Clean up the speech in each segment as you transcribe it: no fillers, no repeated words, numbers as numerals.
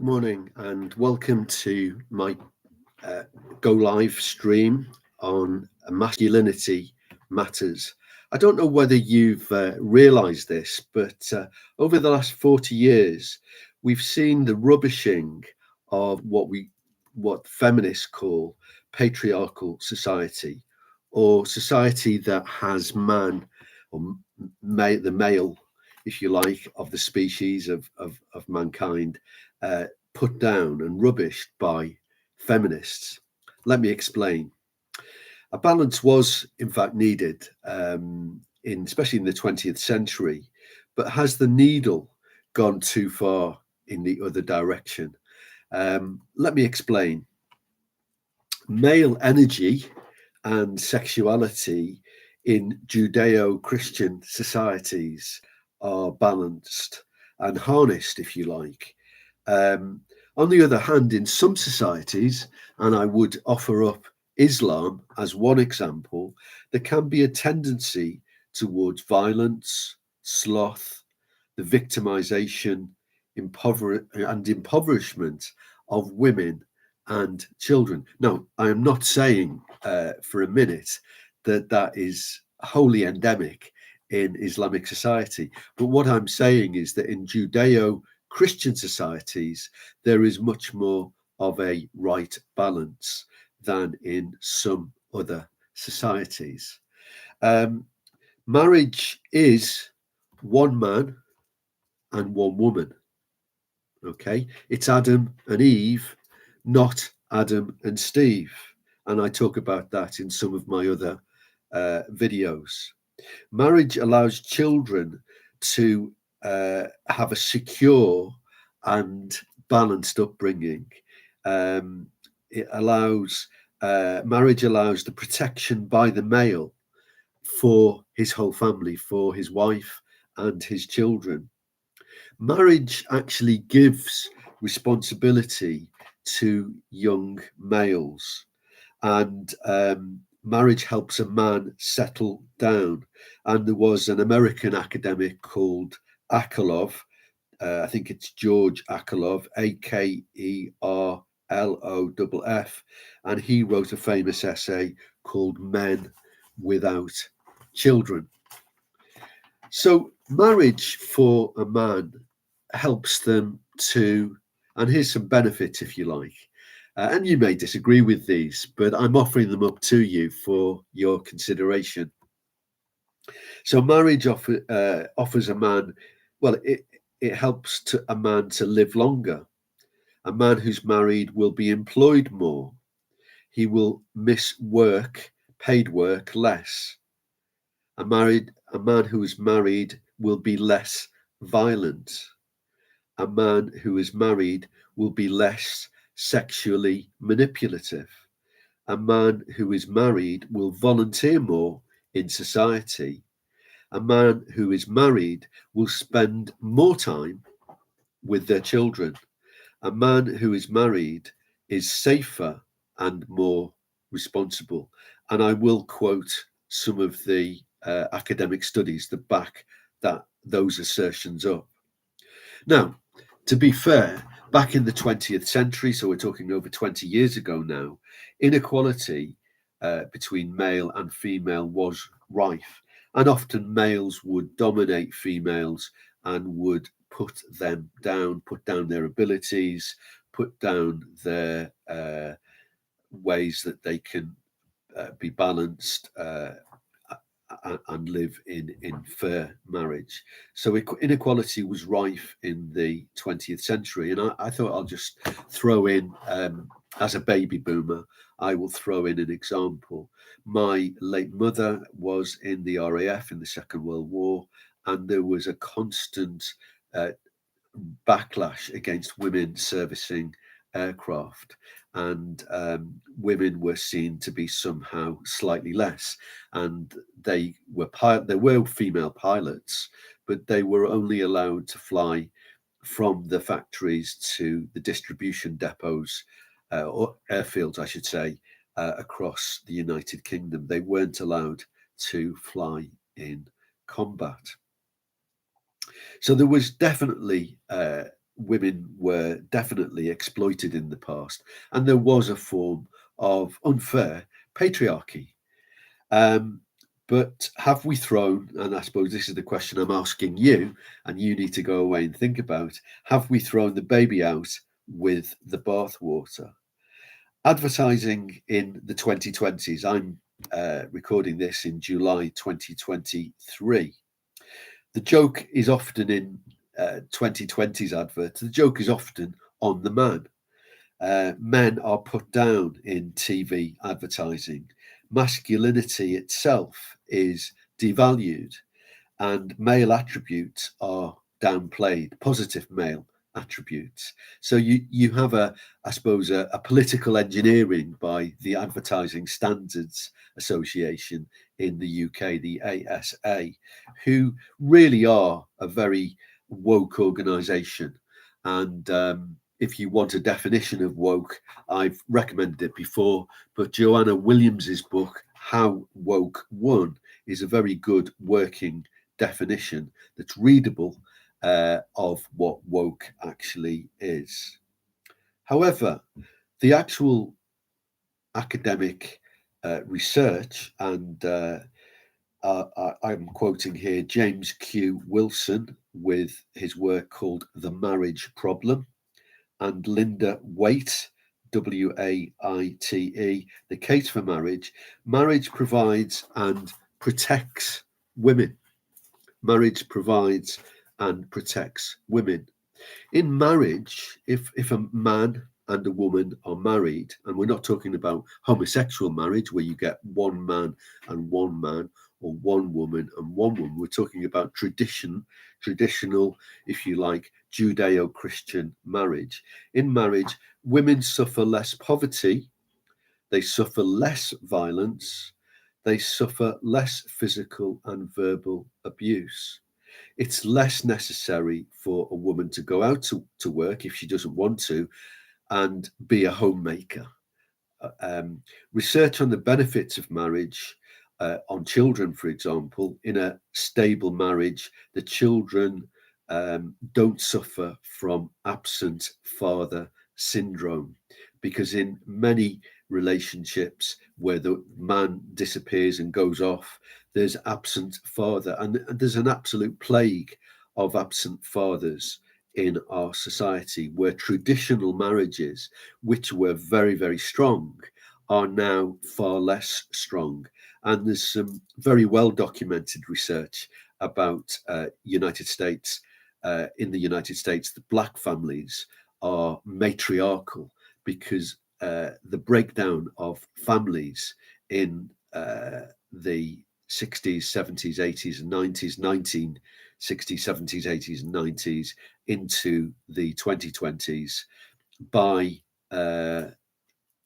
Good morning and welcome to my go live stream on masculinity matters. I don't know whether you've realized this, but over the last 40 years, we've seen the rubbishing of what feminists call patriarchal society, or society that has man or the male, if you like, of the species of mankind put down and rubbished by feminists. Let me explain. A balance was, in fact, needed, especially in the 20th century, but has the needle gone too far in the other direction? Let me explain. Male energy and sexuality in Judeo-Christian societies are balanced and harnessed, if you like. On the other hand, in some societies, and I would offer up Islam as one example, there can be a tendency towards violence, sloth, the victimization, and impoverishment of women and children. Now, I am not saying for a minute that that is wholly endemic in Islamic society, but what I'm saying is that in Judeo-Christian societies, there is much more of a right balance than in some other societies. Marriage is one man and one woman. Okay, it's Adam and Eve, not Adam and Steve. And I talk about that in some of my other videos. Marriage allows children to have a secure and balanced upbringing. It allows marriage allows the protection by the male for his whole family, for his wife and his children. Marriage actually gives responsibility to young males, and marriage helps a man settle down. And there was an American academic called Akerlof. I think it's George Akerlof, Akerloff, and he wrote a famous essay called Men Without Children. So marriage for a man helps them to, and here's some benefits if you like, and you may disagree with these, but I'm offering them up to you for your consideration. So marriage offers a man, well, it helps a man to live longer. A man who's married will be employed more. He will miss work, paid work, less. A man who is married will be less violent. A man who is married will be less sexually manipulative. A man who is married will volunteer more in society. A man who is married will spend more time with their children. A man who is married is safer and more responsible. And I will quote some of the academic studies that back those assertions up. Now, to be fair, back in the 20th century, so we're talking over 20 years ago now, inequality between male and female was rife. And often males would dominate females and would put down their abilities, put down their ways that they can be balanced and live in fair marriage. So inequality was rife in the 20th century. And I thought I'll just throw in, as a baby boomer, I will throw in an example. My late mother was in the RAF in the Second World War, and there was a constant backlash against women servicing aircraft, and women were seen to be somehow slightly less, and there were female pilots, but they were only allowed to fly from the factories to the distribution depots, or airfields I should say, across the United Kingdom. They weren't allowed to fly in combat. So there was definitely women were definitely exploited in the past, and there was a form of unfair patriarchy. Um, but have we thrown, and I suppose this is the question I'm asking you, and you need to go away and think about, have we thrown the baby out with the bathwater? Advertising in the 2020s, I'm recording this in July 2023. The joke is often in 2020's adverts, the joke is often on the man. Men are put down in TV advertising. Masculinity itself is devalued, and male attributes are downplayed, positive male attributes. So you have I suppose, a political engineering by the Advertising Standards Association in the UK, the ASA, who really are a very woke organisation. And if you want a definition of woke, I've recommended it before, but Joanna Williams's book, How Woke Won, is a very good working definition that's readable of what woke actually is. However, the actual academic research, and I'm quoting here James Q. Wilson with his work called The Marriage Problem, and Linda Waite, Waite, The Case for Marriage. Marriage provides and protects women. Marriage provides and protects women. In marriage, if a man and a woman are married, and we're not talking about homosexual marriage where you get one man and one man, or one woman and one woman, we're talking about traditional, if you like, Judeo-Christian marriage. In marriage, women suffer less poverty, they suffer less violence, they suffer less physical and verbal abuse. It's less necessary for a woman to go out to work if she doesn't want to and be a homemaker. Research on the benefits of marriage on children, for example, in a stable marriage, the children don't suffer from absent father syndrome, because in many relationships where the man disappears and goes off, there's absent father, and there's an absolute plague of absent fathers in our society, where traditional marriages, which were very, very strong, are now far less strong. And there's some very well documented research about United States. In the United States, the black families are matriarchal because the breakdown of families in the 60s, 70s, 80s, and 90s, 1960s, 70s, 80s, and 90s into the 2020s by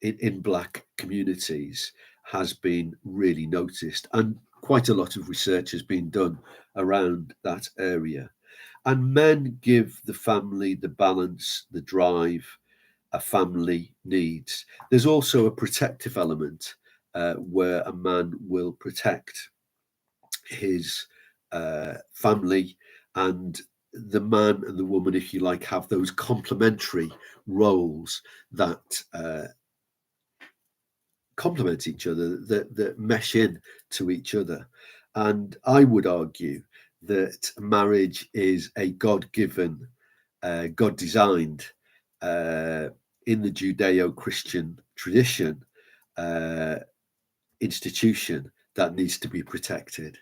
in black communities has been really noticed, and quite a lot of research has been done around that area. And men give the family the balance, the drive a family needs. There's also a protective element where a man will protect his family, and the man and the woman, if you like, have those complementary roles that complement each other, that mesh in to each other. And I would argue that marriage is a God-given, God-designed, in the Judeo-Christian tradition, institution that needs to be protected.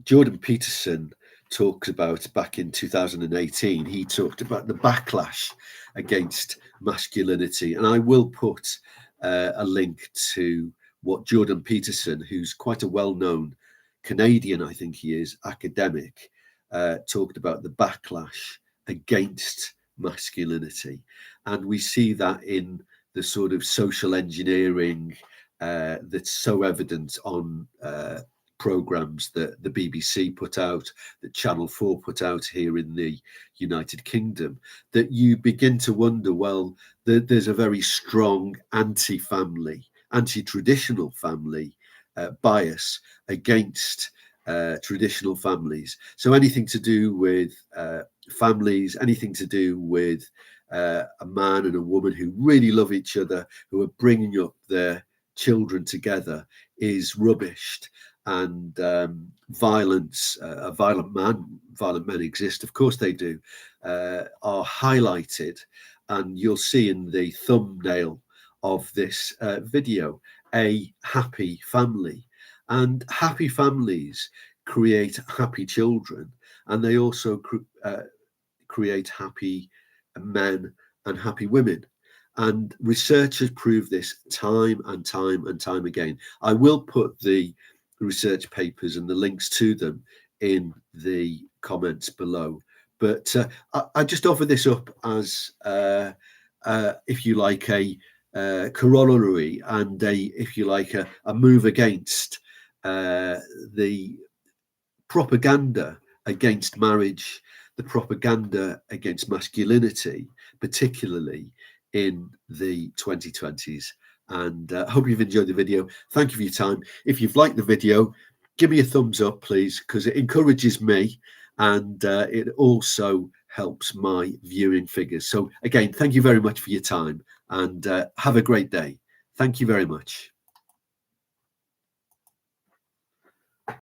Jordan Peterson talks about, back in 2018, he talked about the backlash against masculinity. And I will put a link to what Jordan Peterson, who's quite a well-known Canadian, I think he is, academic, talked about the backlash against masculinity. And we see that in the sort of social engineering that's so evident on programs that the BBC put out, that Channel 4 put out here in the United Kingdom, that you begin to wonder, well, there's a very strong anti-family, anti-traditional family bias against traditional families. So anything to do with families, anything to do with a man and a woman who really love each other, who are bringing up their children together, is rubbished. And violence, violent men exist, of course they do, are highlighted. And you'll see in the thumbnail of this video a happy family. And happy families create happy children, and they also create happy men and happy women. And research has proved this time and time and time again. I will put the research papers and the links to them in the comments below. But I just offer this up as, if you like, a corollary and if you like, a move against the propaganda against marriage, the propaganda against masculinity, particularly in the 2020s. And I hope you've enjoyed the video. Thank you for your time. If you've liked the video, give me a thumbs up, please, because it encourages me and it also helps my viewing figures. So again, thank you very much for your time and have a great day. Thank you very much.